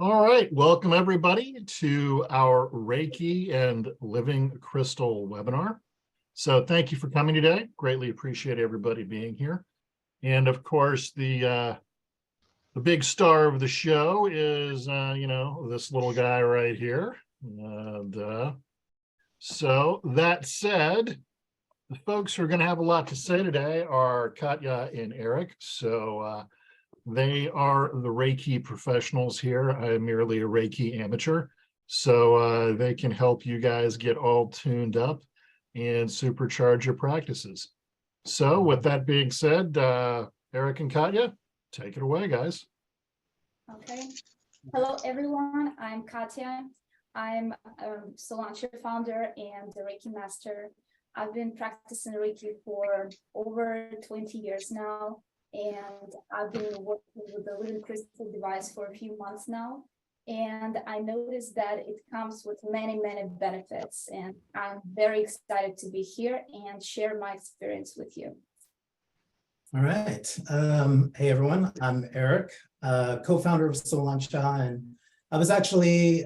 All right, welcome everybody to our Reiki and Living Crystal webinar. So thank you for coming today. Greatly appreciate everybody being here. And of course, the big star of the show is, this little guy right here. So that said, the folks who are going to have a lot to say today are Katya and Eric. So they are the Reiki professionals here. I am merely a Reiki amateur. So they can help you guys get all tuned up and supercharge your practices. So with that being said, Eric and Katya, take it away, guys. Okay. Hello, everyone. I'm Katya. I'm a Selenite founder and the Reiki master. I've been practicing Reiki for over 20 years now, and I've been working with the Living Crystal device for a few months now. And I noticed that it comes with many, many benefits, and I'm very excited to be here and share my experience with you. All right. Hey, everyone. I'm Eric, co-founder of Selenite, and I was actually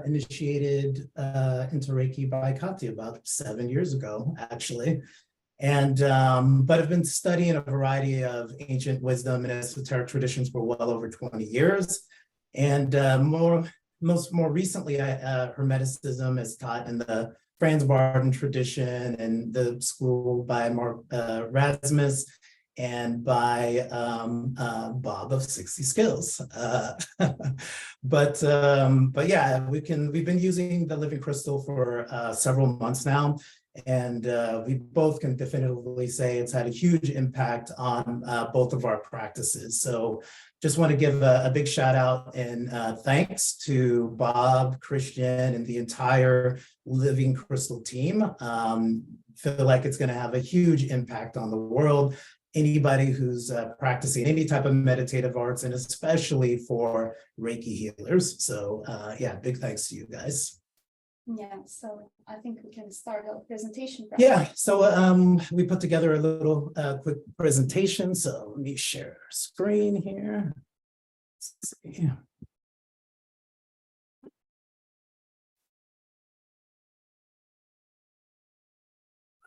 initiated into Reiki by Katya about 7 years ago, actually. And but I've been studying a variety of ancient wisdom and esoteric traditions for well over 20 years. And more recently, Hermeticism is taught in the Franz Barden tradition and the school by Mark Rasmus and by Bob of 60 Skills. But yeah, we've been using the Living Crystal for several months now. And we both can definitively say it's had a huge impact on both of our practices. So just want to give a big shout out and thanks to Bob, Christian, and the entire Living Crystal team. Feel like it's going to have a huge impact on the world. Anybody who's practicing any type of meditative arts, and especially for Reiki healers. So yeah, big thanks to you guys. Yeah, so I think we can start our presentation. Yeah, so we put together a little quick presentation. So let me share screen here. Let's see.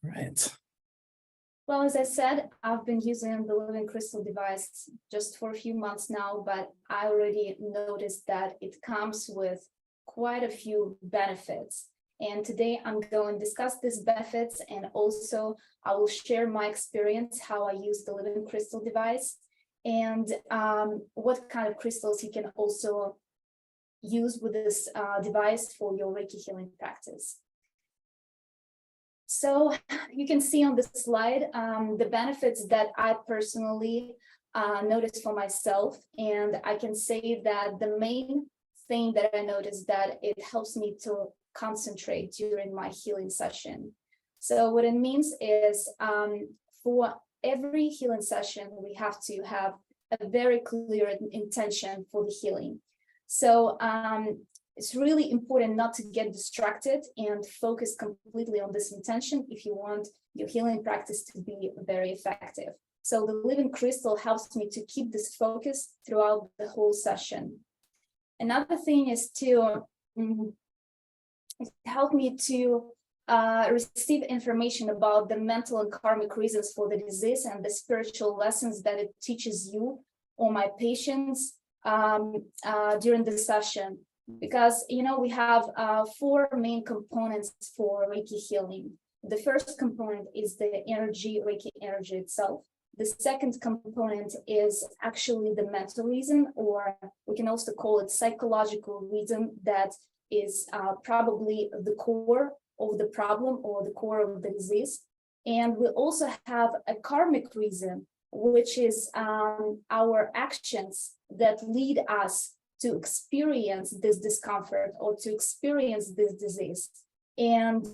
All right. Well, as I said, I've been using the Living Crystal device just for a few months now, but I already noticed that it comes with quite a few benefits. And today I'm going to discuss these benefits, and also I will share my experience, how I use the Living Crystal device, and what kind of crystals you can also use with this device for your Reiki healing practice. So you can see on this slide the benefits that I personally noticed for myself, and I can say that the main thing that I noticed that it helps me to concentrate during my healing session. So what it means is for every healing session, we have to have a very clear intention for the healing. So it's really important not to get distracted and focus completely on this intention if you want your healing practice to be very effective. So the Living Crystal helps me to keep this focus throughout the whole session. Another thing is to help me to receive information about the mental and karmic reasons for the disease and the spiritual lessons that it teaches you or my patients during the session. Because, we have 4 main components for Reiki healing. The first component is the energy, Reiki energy itself. The second component is actually the mental reason, or we can also call it psychological reason, that is probably the core of the problem or the core of the disease. And we also have a karmic reason, which is our actions that lead us to experience this discomfort or to experience this disease. And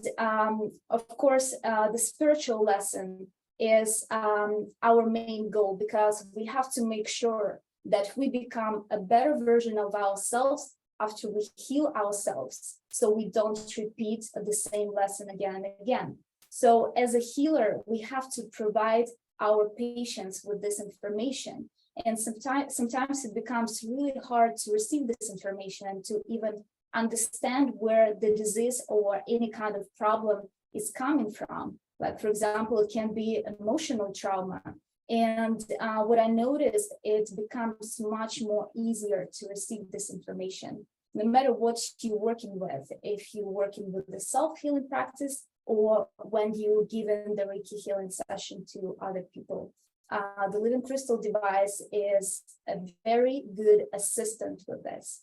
of course, the spiritual lesson is our main goal, because we have to make sure that we become a better version of ourselves after we heal ourselves, so we don't repeat the same lesson again and again. So as a healer, we have to provide our patients with this information. And sometimes it becomes really hard to receive this information and to even understand where the disease or any kind of problem is coming from. Like, for example, it can be emotional trauma. And what I noticed, it becomes much more easier to receive this information, no matter what you're working with. If you're working with the self-healing practice or when you're giving the Reiki healing session to other people. The Living Crystal device is a very good assistant with this.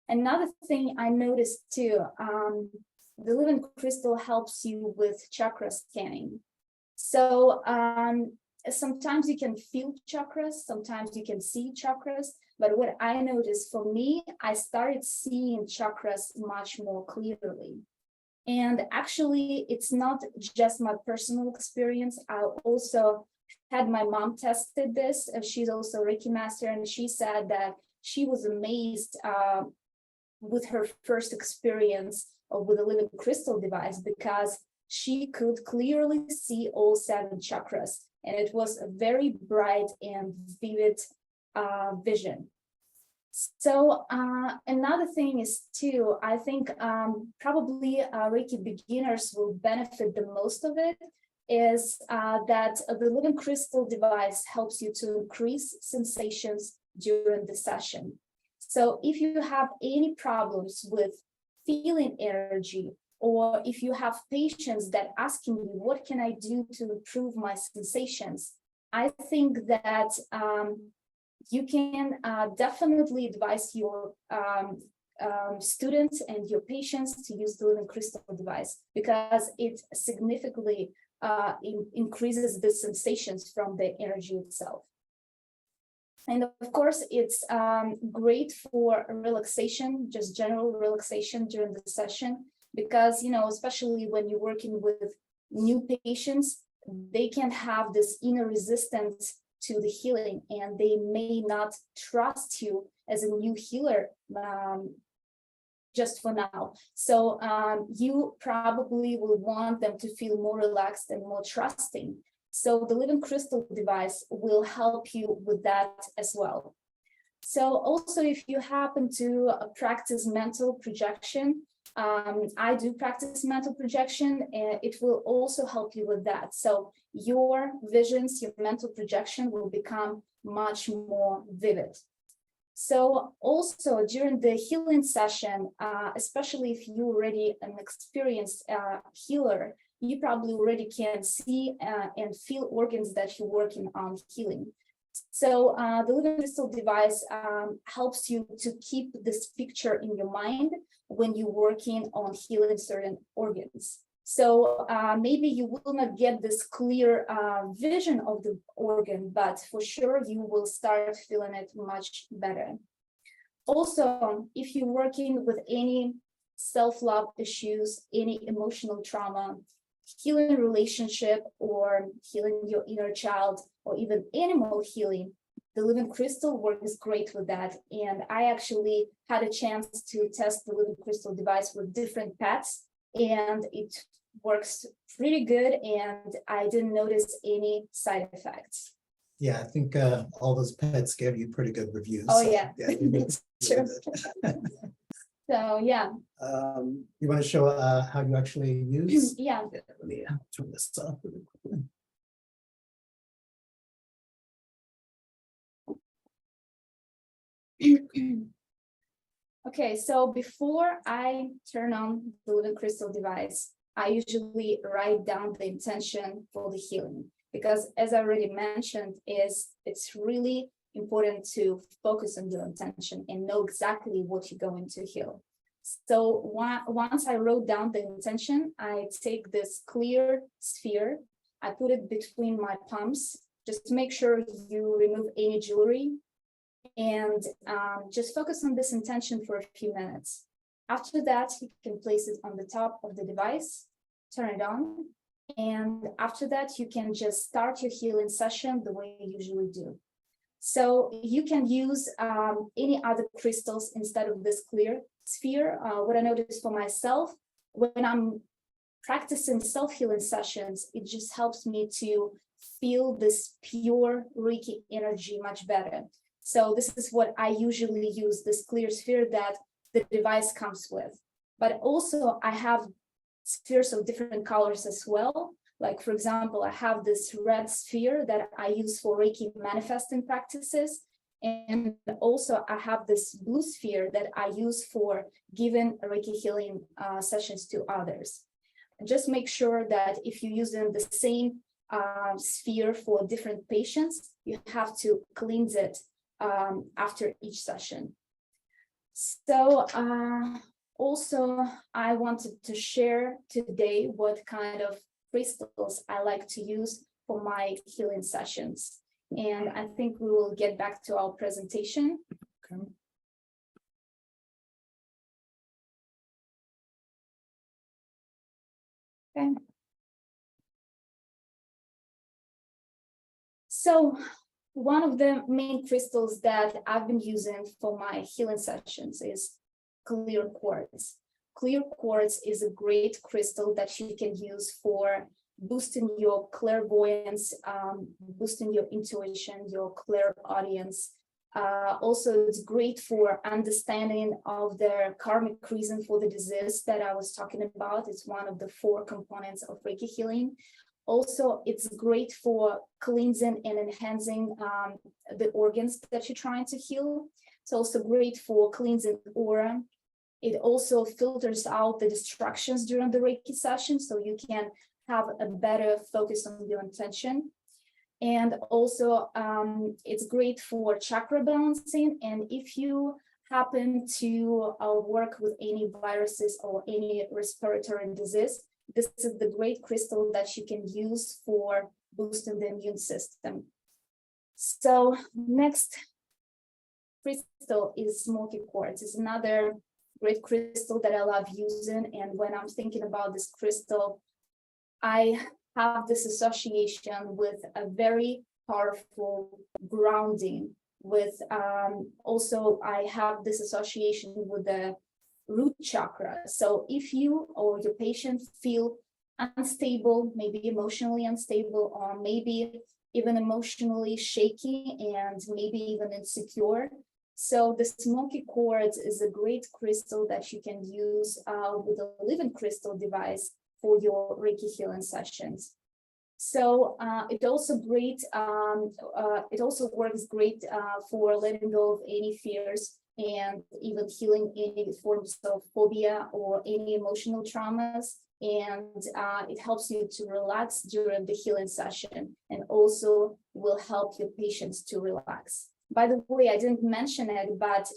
Another thing I noticed too, the Living Crystal helps you with chakra scanning. So sometimes you can feel chakras, sometimes you can see chakras, but what I noticed for me, I started seeing chakras much more clearly. And actually, it's not just my personal experience. I also had my mom tested this. She's also a Reiki master, and she said that she was amazed with her first experience with the Living Crystal device, because she could clearly see all 7 chakras, and it was a very bright and vivid vision. So another thing is too, I think probably Reiki beginners will benefit the most of it, is that the Living Crystal device helps you to increase sensations during the session. So if you have any problems with feeling energy, or if you have patients that asking you, what can I do to improve my sensations? I think that you can definitely advise your students and your patients to use the Living Crystal device, because it significantly increases the sensations from the energy itself. And of course, it's great for relaxation, just general relaxation during the session, because, you know, especially when you're working with new patients, they can have this inner resistance to the healing, and they may not trust you as a new healer just for now. So you probably will want them to feel more relaxed and more trusting. So the Living Crystal device will help you with that as well. So also, if you happen to practice mental projection, I do practice mental projection, and it will also help you with that. So your visions, your mental projection will become much more vivid. So also during the healing session, especially if you're already an experienced healer, you probably already can see and feel organs that you're working on healing. So the Living Crystal device helps you to keep this picture in your mind when you're working on healing certain organs. So maybe you will not get this clear vision of the organ, but for sure you will start feeling it much better. Also, if you're working with any self-love issues, any emotional trauma, healing relationship, or healing your inner child, or even animal healing, the Living Crystal works great with that. And I actually had a chance to test the Living Crystal device with different pets, and it works pretty good, and I didn't notice any side effects. Yeah, I think all those pets gave you pretty good reviews. Oh, so, yeah. it's Sure. really good. So yeah. You want to show how you actually use? Yeah. Let me turn this off really quickly. Okay, so before I turn on the Living Crystal device, I usually write down the intention for the healing, because as I already mentioned, it's really important to focus on your intention and know exactly what you're going to heal. So once I wrote down the intention, I take this clear sphere, I put it between my palms, just to make sure you remove any jewelry, and just focus on this intention for a few minutes. After that, you can place it on the top of the device, turn it on, and after that, you can just start your healing session the way you usually do. So you can use any other crystals instead of this clear sphere. What I noticed for myself, when I'm practicing self-healing sessions, it just helps me to feel this pure Reiki energy much better. So this is what I usually use, this clear sphere that the device comes with. But also I have spheres of different colors as well. Like, for example, I have this red sphere that I use for Reiki manifesting practices. And also I have this blue sphere that I use for giving Reiki healing sessions to others. And just make sure that if you're using the same sphere for different patients, you have to cleanse it after each session. So also I wanted to share today what kind of crystals I like to use for my healing sessions. And I think we will get back to our presentation. Okay. Okay. So one of the main crystals that I've been using for my healing sessions is clear quartz. Clear quartz is a great crystal that you can use for boosting your clairvoyance, boosting your intuition, your clairaudience. Also, it's great for understanding of the karmic reason for the disease that I was talking about. It's one of the 4 components of Reiki healing. Also, it's great for cleansing and enhancing the organs that you're trying to heal. It's also great for cleansing aura. It also filters out the distractions during the Reiki session, so you can have a better focus on your intention. And also, it's great for chakra balancing. And if you happen to work with any viruses or any respiratory disease, this is the great crystal that you can use for boosting the immune system. So next crystal is Smoky Quartz. It's another great crystal that I love using. And when I'm thinking about this crystal, I have this association with a very powerful grounding. With also, I have this association with the root chakra. So if you or your patient feel unstable, maybe emotionally unstable, or maybe even emotionally shaky and maybe even insecure, so the Smoky Quartz is a great crystal that you can use with a living crystal device for your Reiki healing sessions. So it also works great for letting go of any fears and even healing any forms of phobia or any emotional traumas. And it helps you to relax during the healing session, and also will help your patients to relax. By the way, I didn't mention it, but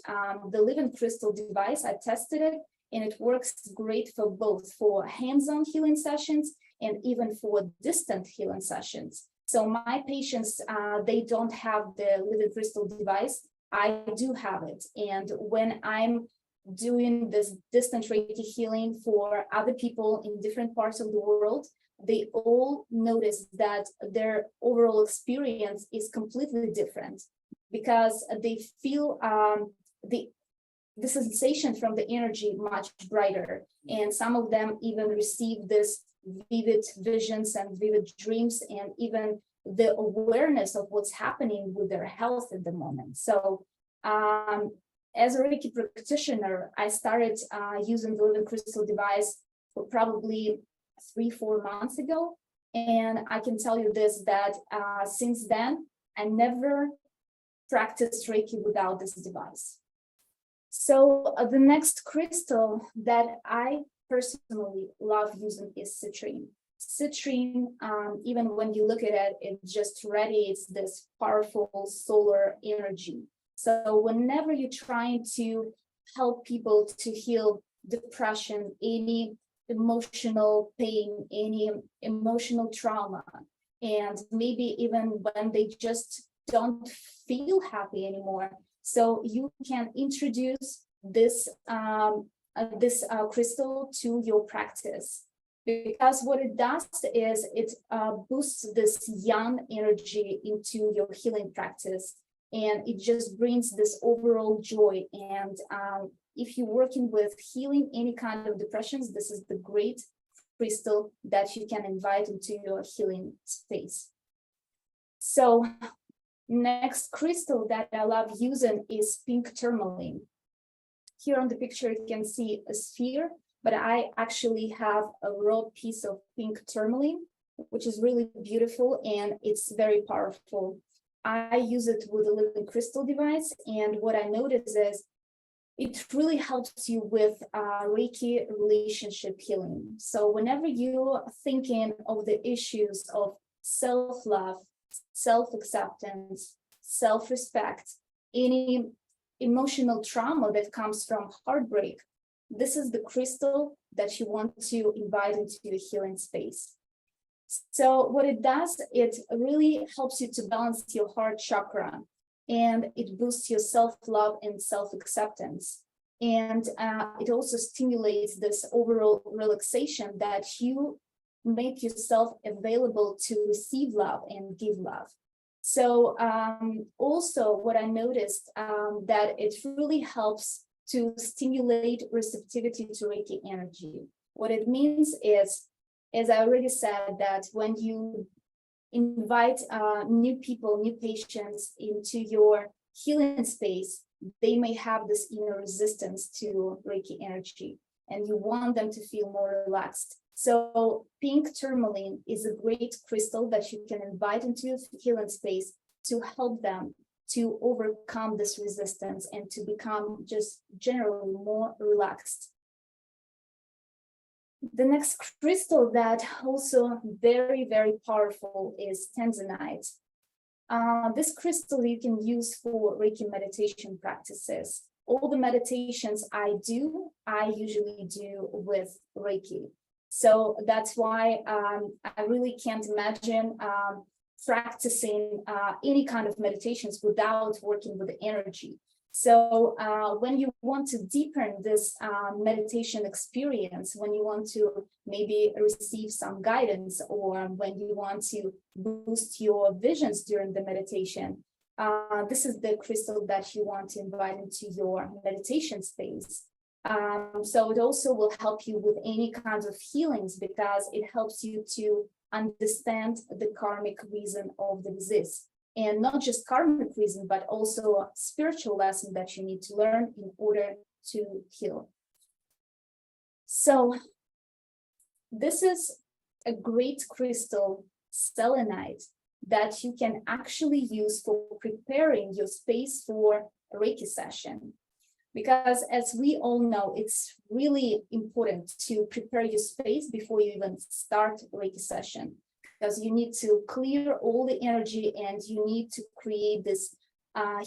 the living crystal device, I tested it, and it works great for both for hands-on healing sessions and even for distant healing sessions. So my patients, they don't have the living crystal device. I do have it. And when I'm doing this distant Reiki healing for other people in different parts of the world, they all notice that their overall experience is completely different, because they feel the sensation from the energy much brighter. And some of them even receive this vivid visions and vivid dreams, and even the awareness of what's happening with their health at the moment. So as a Reiki practitioner, I started using the living crystal device for probably 3-4 months ago. And I can tell you this, that since then, I never practiced Reiki without this device. So the next crystal that I personally love using is Citrine. Citrine, even when you look at it, it just radiates this powerful solar energy. So whenever you're trying to help people to heal depression, any emotional pain, any emotional trauma, and maybe even when they just don't feel happy anymore, so you can introduce this crystal to your practice, because what it does is it boosts this yang energy into your healing practice, and it just brings this overall joy. And if you're working with healing any kind of depressions, this is the great crystal that you can invite into your healing space. So next crystal that I love using is pink tourmaline. Here on the picture, you can see a sphere, but I actually have a raw piece of pink tourmaline, which is really beautiful and it's very powerful. I use it with a living crystal device, and what I notice is it really helps you with Reiki relationship healing. So whenever you're thinking of the issues of self-love, self-acceptance, self-respect, any emotional trauma that comes from heartbreak, this is the crystal that you want to invite into your healing space. So what it does, it really helps you to balance your heart chakra, and it boosts your self-love and self-acceptance. And it also stimulates this overall relaxation that you make yourself available to receive love and give love. So also what I noticed that it really helps to stimulate receptivity to Reiki energy. What it means is, as I already said, that when you invite new people, new patients into your healing space, they may have this inner resistance to Reiki energy, and you want them to feel more relaxed. So pink tourmaline is a great crystal that you can invite into your healing space to help them to overcome this resistance and to become just generally more relaxed. The next crystal that also very, very powerful is Tanzanite. This crystal you can use for Reiki meditation practices. All the meditations I usually do with Reiki. So that's why I really can't imagine practicing any kind of meditations without working with the energy. So when you want to deepen this meditation experience, when you want to maybe receive some guidance, or when you want to boost your visions during the meditation, this is the crystal that you want to invite into your meditation space. So it also will help you with any kinds of healings, because it helps you to understand the karmic reason of the disease. And not just karmic reason, but also a spiritual lesson that you need to learn in order to heal. So this is a great crystal, Selenite, that you can actually use for preparing your space for a Reiki session. Because as we all know, it's really important to prepare your space before you even start a Reiki session, because you need to clear all the energy and you need to create this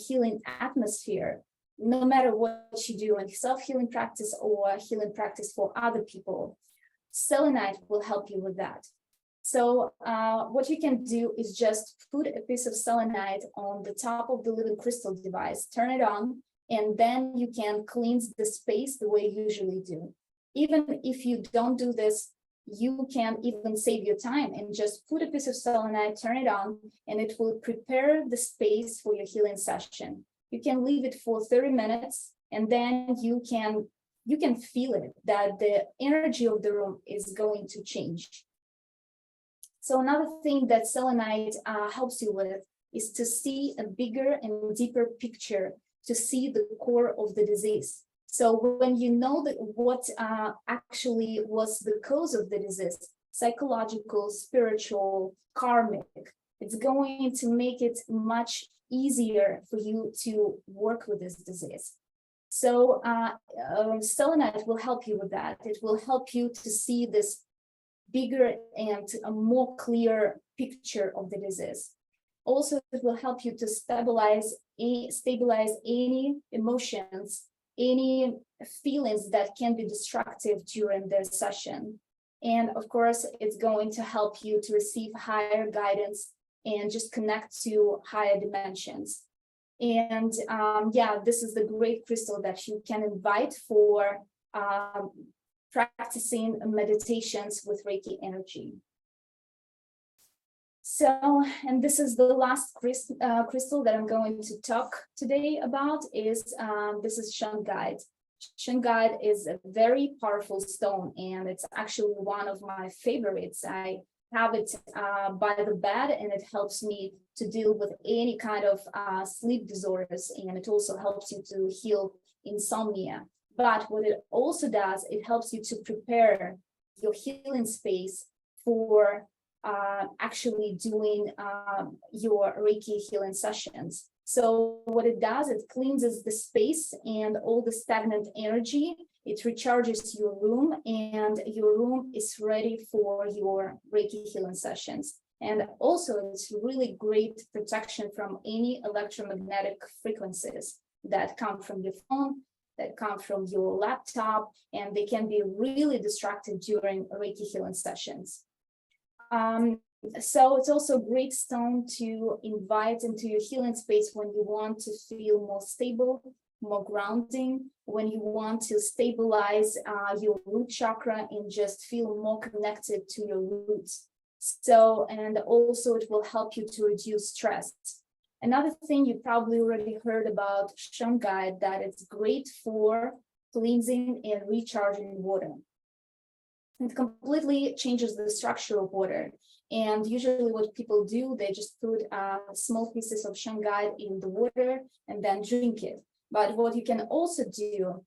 healing atmosphere, no matter what you do in self-healing practice or healing practice for other people. Selenite will help you with that. So what you can do is just put a piece of selenite on the top of the living crystal device, turn it on, and then you can cleanse the space the way you usually do. Even if you don't do this, you can even save your time and just put a piece of selenite, turn it on, and it will prepare the space for your healing session. You can leave it for 30 minutes, and then you can feel it, that the energy of the room is going to change. So another thing that selenite helps you with is to see a bigger and deeper picture, to see the core of the disease. So when you know that what actually was the cause of the disease, psychological, spiritual, karmic, it's going to make it much easier for you to work with this disease. So selenite will help you with that. It will help you to see this bigger and a more clear picture of the disease. Also, it will help you to stabilize any emotions, any feelings that can be destructive during the session. And of course, it's going to help you to receive higher guidance and just connect to higher dimensions. And yeah, this is the great crystal that you can invite for practicing meditations with Reiki energy. So, and this is the last crystal that I'm going to talk today about is this is shungite. Shungite is a very powerful stone, and it's actually one of my favorites. I have it by the bed, and it helps me to deal with any kind of sleep disorders, and it also helps you to heal insomnia. But what it also does, it helps you to prepare your healing space for actually doing your Reiki healing sessions. So what it does, it cleanses the space and all the stagnant energy. It recharges your room, and your room is ready for your Reiki healing sessions. And also, it's really great protection from any electromagnetic frequencies that come from your phone, that come from your laptop, and they can be really destructive during Reiki healing sessions. So it's also a great stone to invite into your healing space when you want to feel more stable, more grounding, when you want to stabilize your root chakra and just feel more connected to your roots. So, and also it will help you to reduce stress. Another thing you probably already heard about shungite, that it's great for cleansing and recharging water. It completely changes the structure of water. And usually what people do, they just put small pieces of shungite in the water and then drink it. But what you can also do,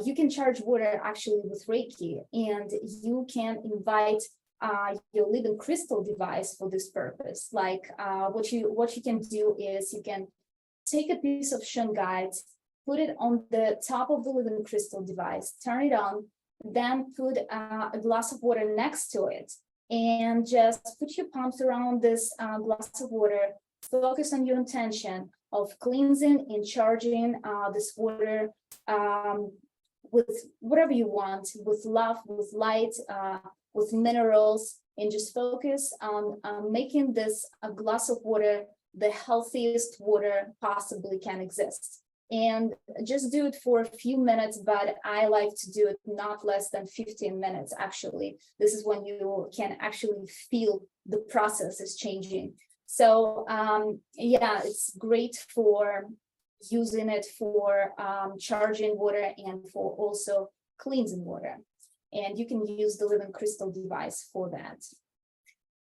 you can charge water actually with Reiki, and you can invite your living crystal device for this purpose. Like what you can do is you can take a piece of shungite, put it on the top of the living crystal device, turn it on, then put a glass of water next to it, and just put your palms around this glass of water. Focus on your intention of cleansing and charging this water with whatever you want, with love, with light, with minerals, and just focus on making this a glass of water the healthiest water possibly can exist. And just do it for a few minutes, but I like to do it not less than 15 minutes, actually. This is when you can actually feel the process is changing. So yeah, it's great for using it for charging water and for also cleansing water. And you can use the living crystal device for that.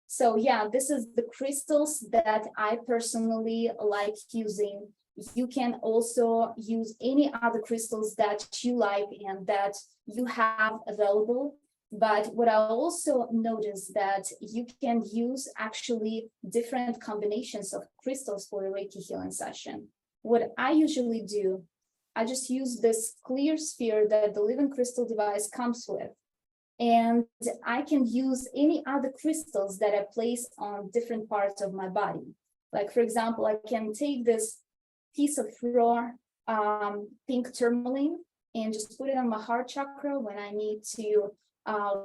So yeah, this is the crystals that I personally like using. You can also use any other crystals that you like and that you have available. But what I also noticed that you can use actually different combinations of crystals for a Reiki healing session. What I usually do, I just use this clear sphere that the living crystal device comes with. And I can use any other crystals that I place on different parts of my body. Like, for example, I can take this piece of raw pink tourmaline and just put it on my heart chakra when I need to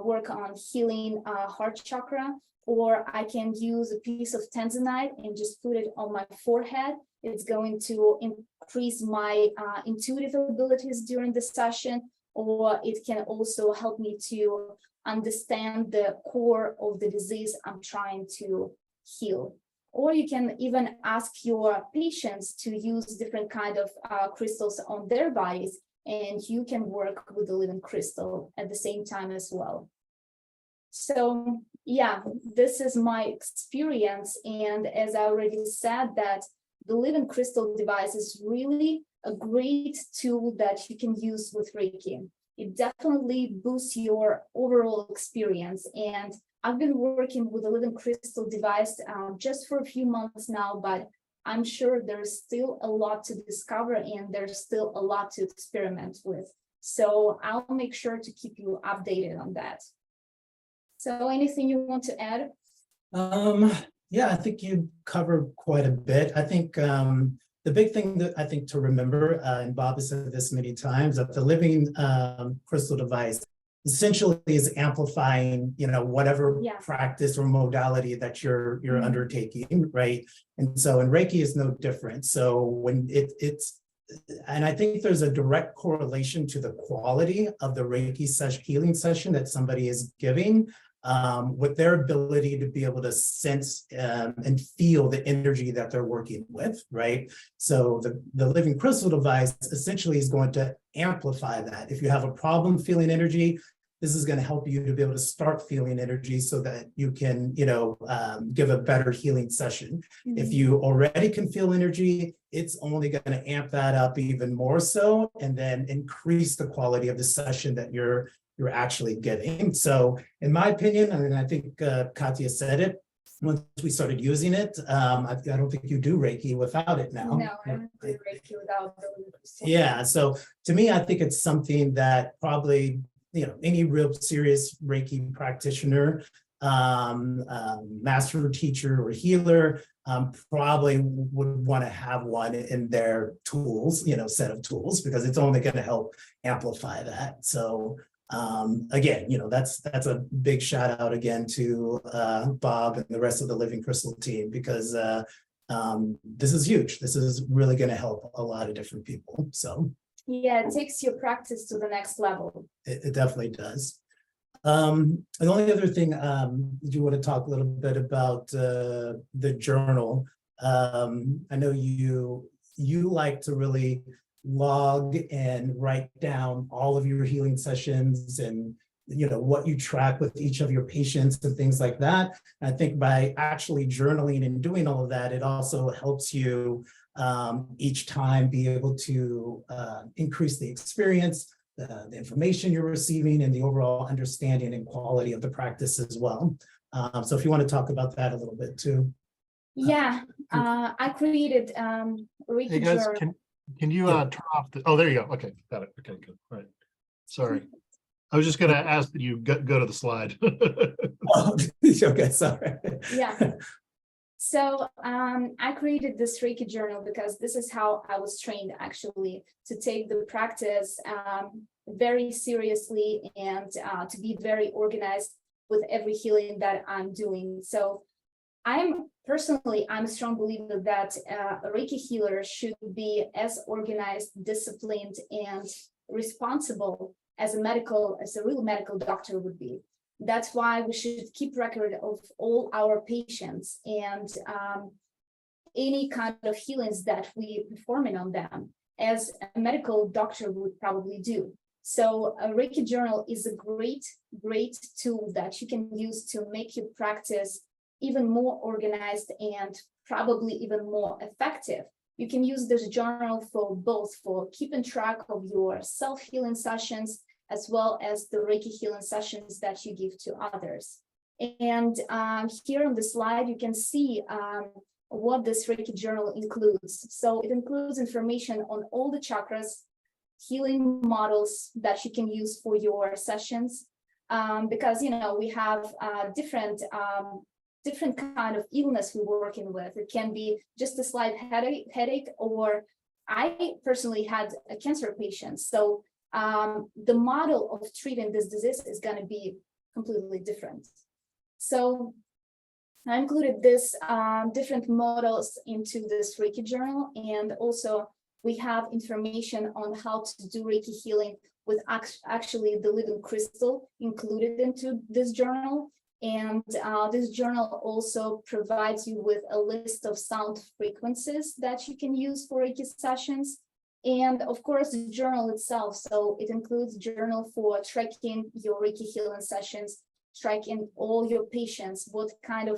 work on healing heart chakra. Or I can use a piece of Tanzanite and just put it on my forehead. It's going to increase my intuitive abilities during the session. Or it can also help me to understand the core of the disease I'm trying to heal. Or you can even ask your patients to use different kind of crystals on their bodies, and you can work with the living crystal at the same time as well. So yeah, this is my experience. And as I already said, that the living crystal device is really a great tool that you can use with Reiki. It definitely boosts your overall experience. And I've been working with the living crystal device just for a few months now, but I'm sure there's still a lot to discover and there's still a lot to experiment with. So I'll make sure to keep you updated on that. So anything you want to add? Yeah, I think you covered quite a bit. I think the big thing that I think to remember, and Bob has said this many times, that the living crystal device essentially is amplifying, whatever practice or modality that you're undertaking, right? And so, and Reiki is no different. So when and I think there's a direct correlation to the quality of the Reiki healing session that somebody is giving, with their ability to be able to sense and feel the energy that they're working with, right? So the living crystal device essentially is going to amplify that. If you have a problem feeling energy, this is going to help you to be able to start feeling energy so that you can, give a better healing session. If you already can feel energy, it's only going to amp that up even more so, and then increase the quality of the session that you're actually getting. So in my opinion, I mean, I think Katya said it, once we started using it, I don't think you do Reiki without it now. No, I don't do Reiki without the living crystal. Yeah, so to me, I think it's something that probably, any real serious Reiki practitioner, master teacher or healer, probably would want to have one in their tools, set of tools, because it's only going to help amplify that. So again, that's a big shout out again to Bob and the rest of the Living Crystal team, because this is huge. This is really going to help a lot of different people. So yeah, it takes your practice to the next level. it definitely does. The only other thing, you want to talk a little bit about the journal. I know you like to really log and write down all of your healing sessions and what you track with each of your patients and things like that. I think by actually journaling and doing all of that, it also helps you each time be able to increase the experience, the information you're receiving, and the overall understanding and quality of the practice as well. So if you want to talk about that a little bit too. Yeah, I created Reiki Hey guys, Journal. can you turn off the, oh, there you go. Okay, got it. Okay, good. All right. Sorry. I was just going to ask that you go to the slide. Oh, okay, sorry. Yeah. So I created this Reiki journal because this is how I was trained actually to take the practice very seriously and to be very organized with every healing that I'm doing. So I'm a strong believer that a Reiki healer should be as organized, disciplined, and responsible as a real medical doctor would be. That's why we should keep record of all our patients and any kind of healings that we performing on them, as a medical doctor would probably do. So a Reiki journal is a great tool that you can use to make your practice even more organized and probably even more effective. You can use this journal for keeping track of your self-healing sessions, as well as the Reiki healing sessions that you give to others. And here on the slide, you can see what this Reiki journal includes. So it includes information on all the chakras, healing models that you can use for your sessions, because we have different kind of illness we're working with. It can be just a slight headache, or I personally had a cancer patient. So the model of treating this disease is going to be completely different. So I included this different models into this Reiki journal, and also we have information on how to do Reiki healing with actually the living crystal included into this journal. And this journal also provides you with a list of sound frequencies that you can use for Reiki sessions. And of course, the journal itself. So it includes journal for tracking your Reiki healing sessions, tracking all your patients, what type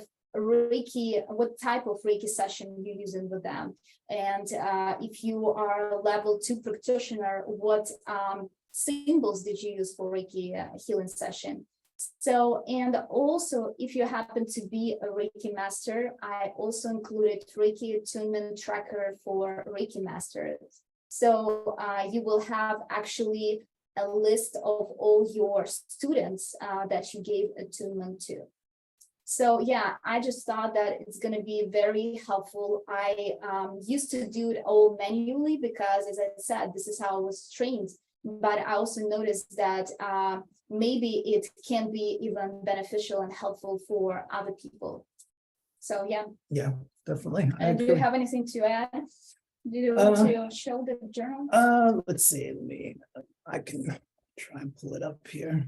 of Reiki session you're using with them. And if you are a level 2 practitioner, what symbols did you use for Reiki healing session? So, and also if you happen to be a Reiki master, I also included Reiki attunement tracker for Reiki masters. So you will have actually a list of all your students that you gave attunement to. So yeah, I just thought that it's going to be very helpful. I used to do it all manually because, as I said, this is how I was trained. But I also noticed that maybe it can be even beneficial and helpful for other people. So yeah. Yeah, definitely. And do you have anything to add? Do you want to show the journal? Let's see. I can try and pull it up here.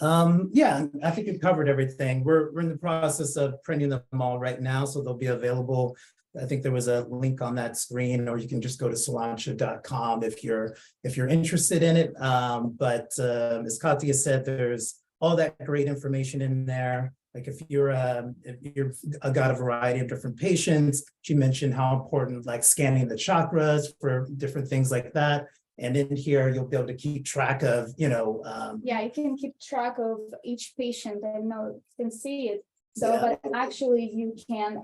Yeah, I think you've covered everything. We're in the process of printing them all right now, so they'll be available I think there was a link on that screen, or you can just go to solancha.com if you're interested in it. But as Katya said, there's all that great information in there. Like if you've got a variety of different patients, she mentioned how important like scanning the chakras for different things like that. And in here, you'll be able to keep track of, Yeah, you can keep track of each patient. I know you can see it. So, Yeah. but actually you can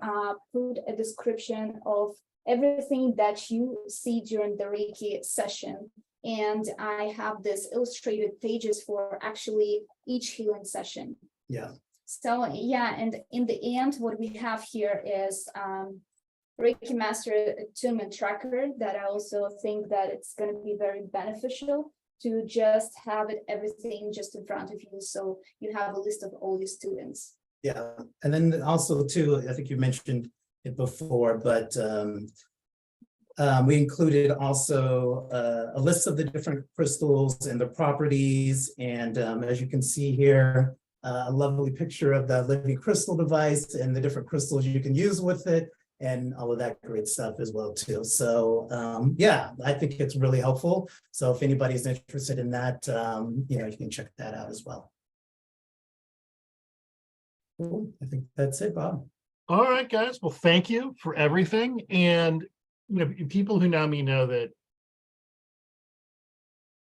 put a description of everything that you see during the Reiki session. And I have this illustrated pages for actually each healing session. Yeah. So, yeah, and in the end, what we have here is Reiki Master Attunement Tracker that I also think that it's going to be very beneficial to just have it everything just in front of you. So you have a list of all your students. Yeah. And then also too, I think you mentioned it before, but we included also a list of the different crystals and the properties. And as you can see here, a lovely picture of the living crystal device and the different crystals you can use with it and all of that great stuff as well too. So yeah, I think it's really helpful. So if anybody's interested in that, you can check that out as well. Cool. I think that's it, Bob. All right, guys. Well, thank you for everything. And people who know me know that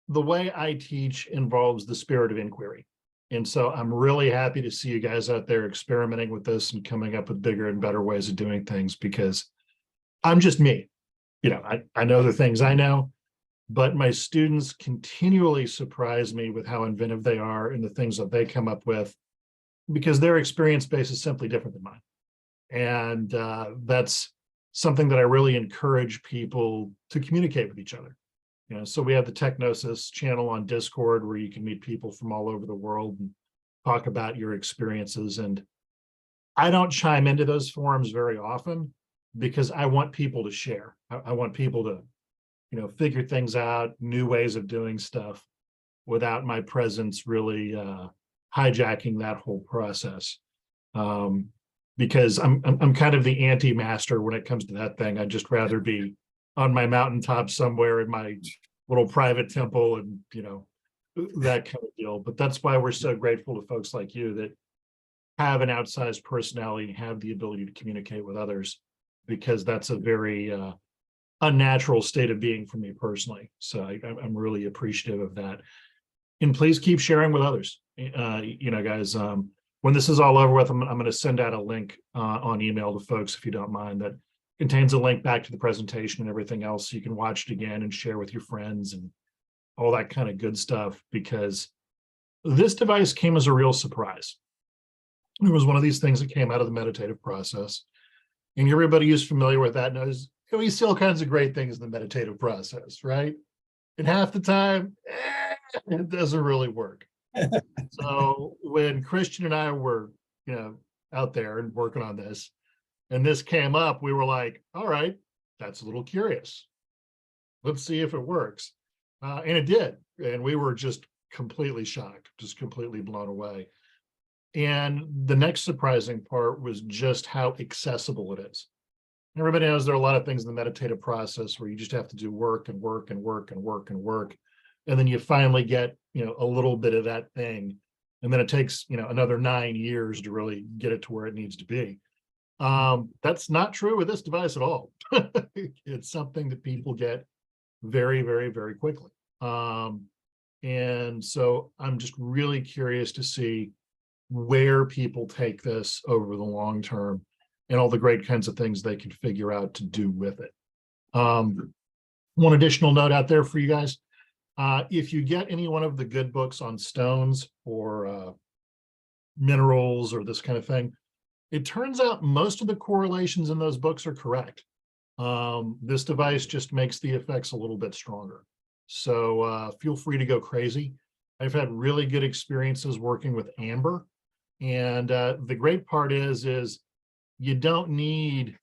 the way I teach involves the spirit of inquiry. And so I'm really happy to see you guys out there experimenting with this and coming up with bigger and better ways of doing things, because I'm just me. I know the things I know, but my students continually surprise me with how inventive they are and the things that they come up with, because their experience base is simply different than mine. And that's something that I really encourage people to communicate with each other. So we have the Technosis channel on Discord where you can meet people from all over the world and talk about your experiences. And I don't chime into those forums very often because I want people to share. I want people to, figure things out, new ways of doing stuff without my presence really hijacking that whole process. Because I'm kind of the anti-master when it comes to that thing. I'd just rather be on my mountaintop somewhere in my little private temple and, that kind of deal. But that's why we're so grateful to folks like you that have an outsized personality and have the ability to communicate with others, because that's a very unnatural state of being for me personally. So I'm really appreciative of that. And please keep sharing with others. Guys, when this is all over with, I'm going to send out a link on email to folks, if you don't mind, that contains a link back to the presentation and everything else. So you can watch it again and share with your friends and all that kind of good stuff, because this device came as a real surprise. It was one of these things that came out of the meditative process. And everybody who's familiar with that knows we see all kinds of great things in the meditative process, right? And half the time, it doesn't really work. So when Christian and I were, out there and working on this, and this came up, we were like, all right, that's a little curious. Let's see if it works. And it did. And we were just completely shocked, just completely blown away. And the next surprising part was just how accessible it is. Everybody knows there are a lot of things in the meditative process where you just have to do work and work and work and work and work. And then you finally get, a little bit of that thing. And then it takes, another 9 years to really get it to where it needs to be. That's not true with this device at all. It's something that people get very, very, very quickly. And so I'm just really curious to see where people take this over the long term and all the great kinds of things they can figure out to do with it. One additional note out there for you guys. If you get any one of the good books on stones or minerals or this kind of thing, it turns out most of the correlations in those books are correct. This device just makes the effects a little bit stronger. So feel free to go crazy. I've had really good experiences working with amber. And the great part is you don't need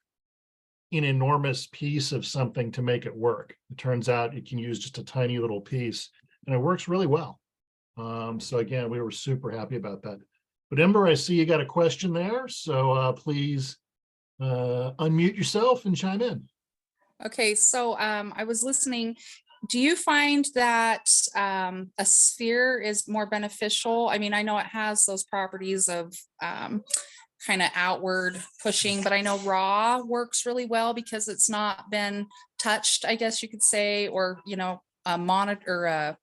an enormous piece of something to make it work. It turns out you can use just a tiny little piece and it works really well. So again, we were super happy about that. But Ember, I see you got a question there. So please Unmute yourself and chime in. Okay, so I was listening. Do you find that a sphere is more beneficial? I mean, I know it has those properties of kind of outward pushing, but I know raw works really well because it's not been touched, I guess you could say, or a monitor.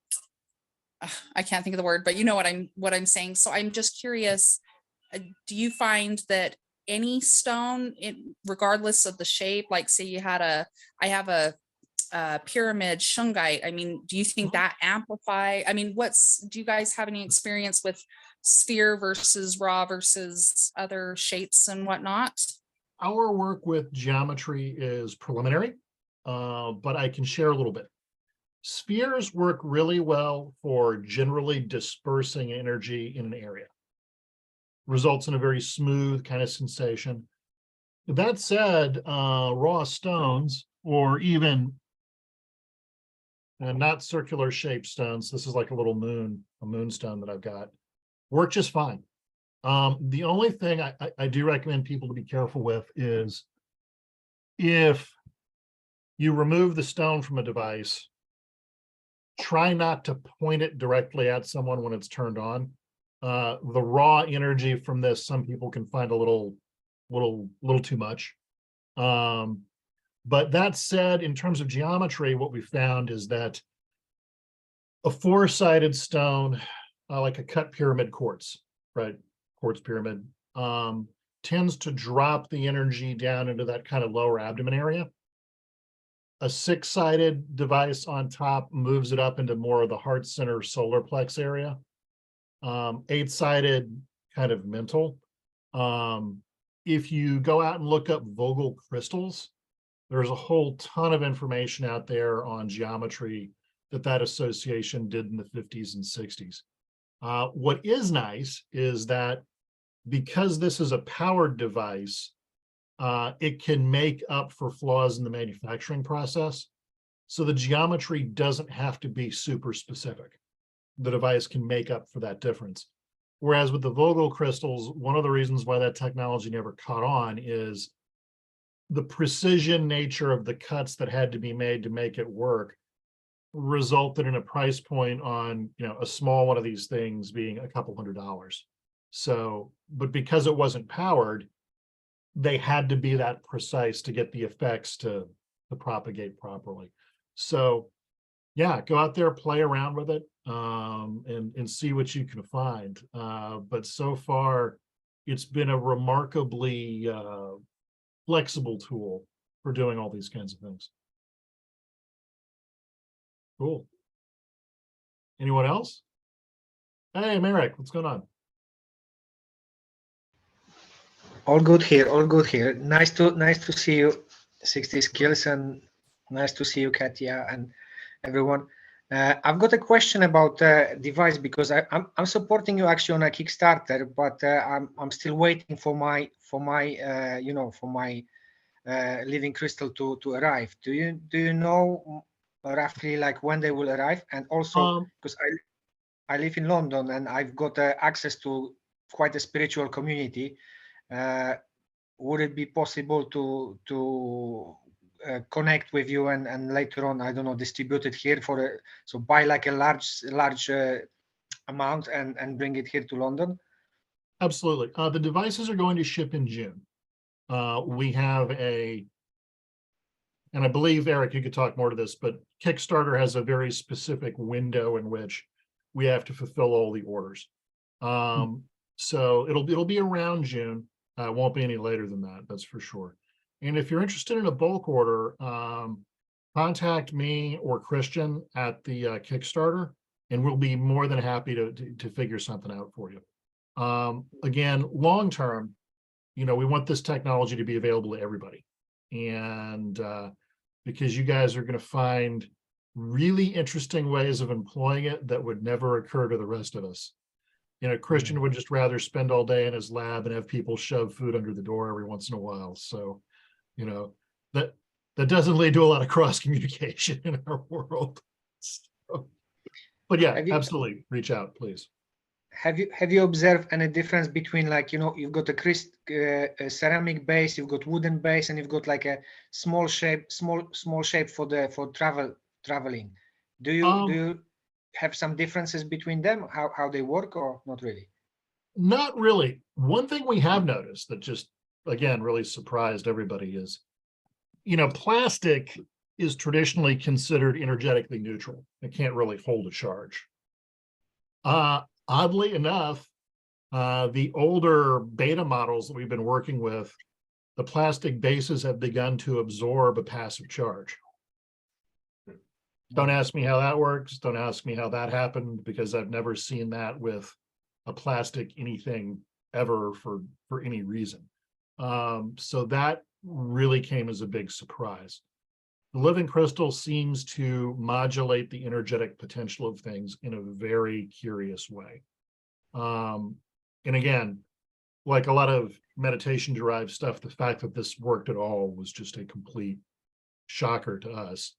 I can't think of the word, but you know what I'm saying. So I'm just curious. Do you find that any stone, regardless of the shape, like say I have a pyramid shungite, I mean, do you think that amplify? I mean, do you guys have any experience with sphere versus raw versus other shapes and whatnot? Our work with geometry is preliminary, but I can share a little bit. Spheres work really well for generally dispersing energy in an area. Results in a very smooth kind of sensation. That said, raw stones or even not circular shaped stones, this is like a little a moonstone that I've got, work just fine. The only thing I do recommend people to be careful with is if you remove the stone from a device, try not to point it directly at someone when it's turned on. The raw energy from this, some people can find a little too much. But that said, in terms of geometry, what we found is that a four-sided stone, like a cut pyramid quartz, right? Quartz pyramid, tends to drop the energy down into that kind of lower abdomen area. A six-sided device on top moves it up into more of the heart center solar plex area. Eight-sided kind of mental. If you go out and look up Vogel crystals, there's a whole ton of information out there on geometry that association did in the 50s and 60s. What is nice is that because this is a powered device, it can make up for flaws in the manufacturing process. So the geometry doesn't have to be super specific. The device can make up for that difference. Whereas with the Vogel crystals, one of the reasons why that technology never caught on is the precision nature of the cuts that had to be made to make it work resulted in a price point on, a small one of these things being a couple $100. So, but because it wasn't powered, they had to be that precise to get the effects to propagate properly. So yeah, go out there, play around with it, and see what you can find. But so far, it's been a remarkably flexible tool for doing all these kinds of things. Cool. Anyone else? Hey, Merrick, what's going on? All good here, all good here. Nice to see you, 60Skills, and nice to see you, Katya, and everyone. I've got a question about device because I'm supporting you actually on a Kickstarter, but I'm still waiting for my living crystal to arrive. Do you know roughly like when they will arrive? And also because I live in London and I've got access to quite a spiritual community. Would it be possible to connect with you and later on, I don't know, distribute it here so buy like a large amount and bring it here to London? Absolutely. The devices are going to ship in June. We have and I believe, Eric, you could talk more to this, but Kickstarter has a very specific window in which we have to fulfill all the orders. So it'll be around June. It won't be any later than that, that's for sure. And if you're interested in a bulk order, contact me or Christian at the Kickstarter, and we'll be more than happy to figure something out for you. Again, long term, we want this technology to be available to everybody. And because you guys are going to find really interesting ways of employing it that would never occur to the rest of us. Christian would just rather spend all day in his lab and have people shove food under the door every once in a while. So, that doesn't lead to a lot of cross communication in our world. So, but yeah, absolutely, reach out, please. have you observed any difference between, like, you know, you've got a ceramic base, you've got wooden base, and you've got like a small shape for traveling? Do you have some differences between them, how they work, or not really? Not really. One thing we have noticed that just, again, really surprised everybody is, plastic is traditionally considered energetically neutral. It can't really hold a charge. Oddly enough, the older beta models that we've been working with, the plastic bases have begun to absorb a passive charge. Don't ask me how that works. Don't ask me how that happened, because I've never seen that with a plastic anything ever for any reason. So that really came as a big surprise. The living crystal seems to modulate the energetic potential of things in a very curious way. And again, like a lot of meditation derived stuff, the fact that this worked at all was just a complete shocker to us.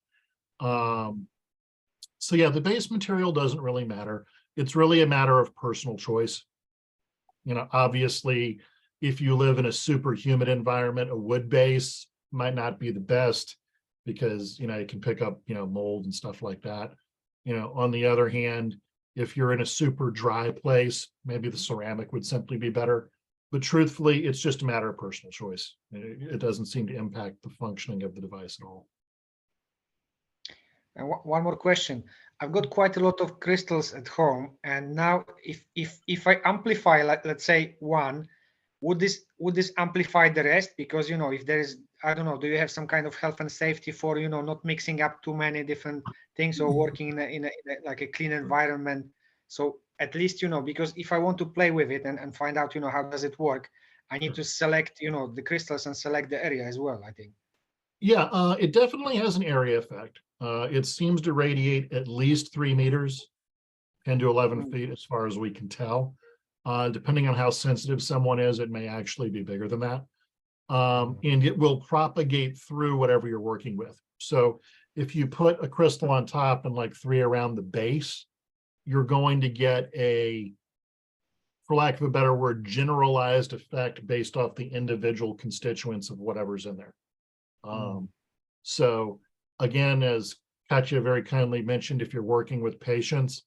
So yeah, the base material doesn't really matter. It's really a matter of personal choice. Obviously, if you live in a super humid environment, a wood base might not be the best, because, it can pick up, mold and stuff like that. On the other hand, if you're in a super dry place, maybe the ceramic would simply be better. But truthfully, it's just a matter of personal choice. It doesn't seem to impact the functioning of the device at all. And one more question. I've got quite a lot of crystals at home, and now if I amplify, like, let's say one, would this amplify the rest? Because, if there is, I don't know, do you have some kind of health and safety for, not mixing up too many different things, or working in a like a clean environment? So at least, because if I want to play with it and find out, how does it work, I need to select, the crystals and select the area as well, I think. Yeah, it definitely has an area effect. It seems to radiate at least 3 meters, 10 to 11 feet, as far as we can tell. Depending on how sensitive someone is, it may actually be bigger than that. And it will propagate through whatever you're working with. So if you put a crystal on top and like 3 around the base, you're going to get a, for lack of a better word, generalized effect based off the individual constituents of whatever's in there. So again, as Katya very kindly mentioned, if you're working with patients,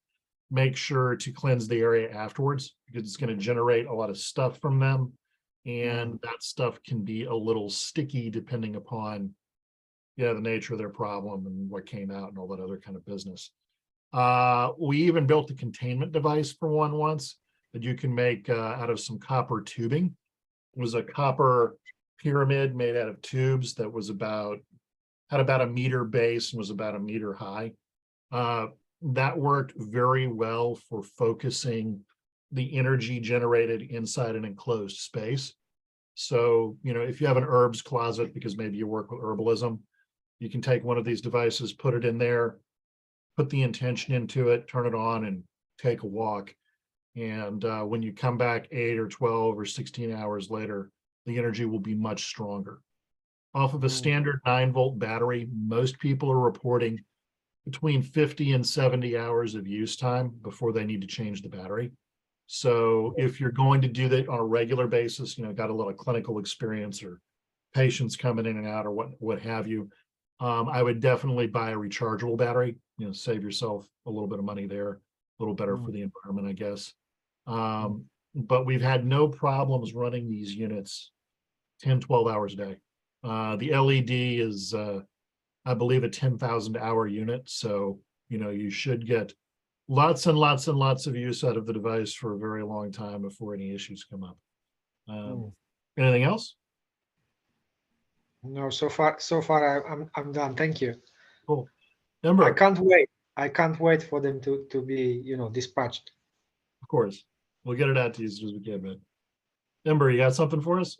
make sure to cleanse the area afterwards, because it's going to generate a lot of stuff from them. And that stuff can be a little sticky depending upon, the nature of their problem and what came out and all that other kind of business. We even built a containment device for one once that you can make out of some copper tubing. It was a copper pyramid made out of tubes that was had about a meter base and was about a meter high. That worked very well for focusing the energy generated inside an enclosed space. So, if you have an herbs closet, because maybe you work with herbalism, you can take one of these devices, put it in there, put the intention into it, turn it on, and take a walk. And when you come back 8 or 12 or 16 hours later, the energy will be much stronger. Off of a standard 9-volt battery, most people are reporting between 50 and 70 hours of use time before they need to change the battery. So if you're going to do that on a regular basis, got a little clinical experience or patients coming in and out or what have you, I would definitely buy a rechargeable battery, save yourself a little bit of money there, a little better for the environment, I guess. But we've had no problems running these units 10, 12 hours a day. The LED is, I believe, a 10,000 hour unit. So, you should get lots and lots and lots of use out of the device for a very long time before any issues come up. Anything else? No, so far I'm done. Thank you. Cool. Ember, I can't wait for them to be, dispatched. of course, we'll get it out to you as soon as we can, man. Ember, you got something for us?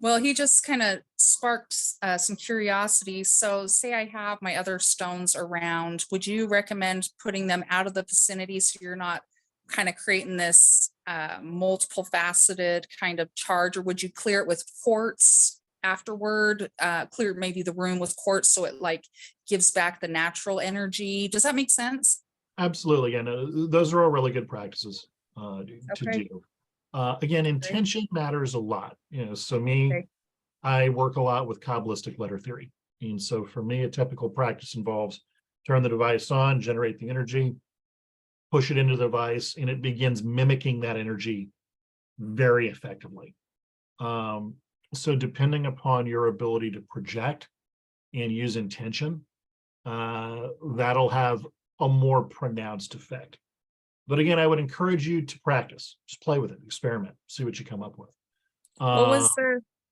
Well, he just kind of sparked some curiosity. So say I have my other stones around, would you recommend putting them out of the vicinity so you're not kind of creating this multiple faceted kind of charge, or would you clear it with quartz afterward, clear maybe the room with quartz so it like gives back the natural energy? Does that make sense? Absolutely. And those are all really good practices. to Okay. do. Again, intention matters a lot. So me, Okay. I work a lot with Kabbalistic letter theory. And so for me, a typical practice involves turn the device on, generate the energy, push it into the device, and it begins mimicking that energy very effectively. So depending upon your ability to project and use intention, that'll have a more pronounced effect. But again, I would encourage you to practice. Just play with it, experiment, see what you come up with.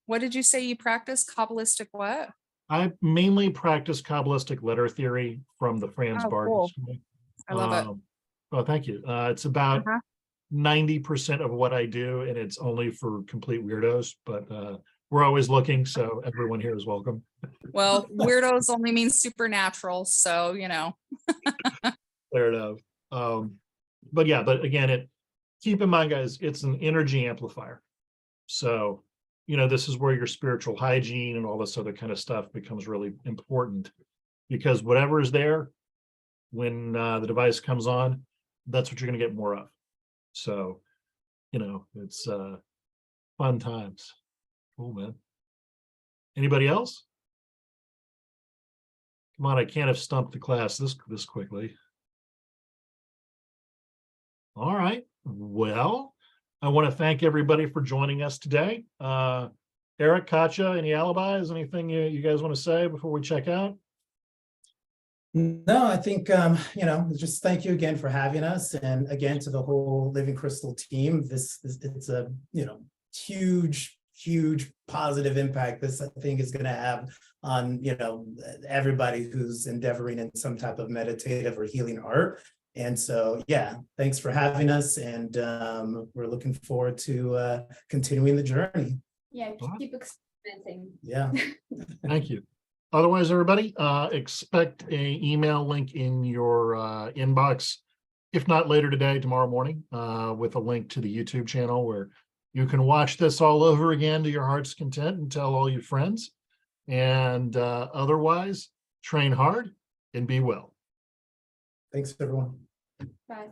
What did you say you practice? Kabbalistic what? I mainly practice Kabbalistic letter theory from the Franz Oh, Barton cool. School. I love it. Oh, thank you. It's about Uh-huh. 90% of what I do, and it's only for complete weirdos, but we're always looking, so everyone here is welcome. Well, weirdos only means supernatural, so Fair enough. But yeah, but again, keep in mind, guys, it's an energy amplifier. So, this is where your spiritual hygiene and all this other kind of stuff becomes really important, because whatever is there when the device comes on, that's what you're going to get more of. So, it's fun times. Cool, man. Anybody else? Come on, I can't have stumped the class this quickly. All right. Well, I want to thank everybody for joining us today. Eric, Katja, any alibis? Anything you guys want to say before we check out? No, I think, just thank you again for having us. And again, to the whole Living Crystal team, it's a, huge positive impact this, I think, is going to have on, everybody who's endeavoring in some type of meditative or healing art. And so, yeah, thanks for having us. And we're looking forward to continuing the journey. Yeah, keep experimenting. Yeah. Thank you. Otherwise, everybody, expect an email link in your inbox, if not later today, tomorrow morning, with a link to the YouTube channel where you can watch this all over again to your heart's content and tell all your friends. And otherwise, train hard and be well. Thanks, everyone. Bye.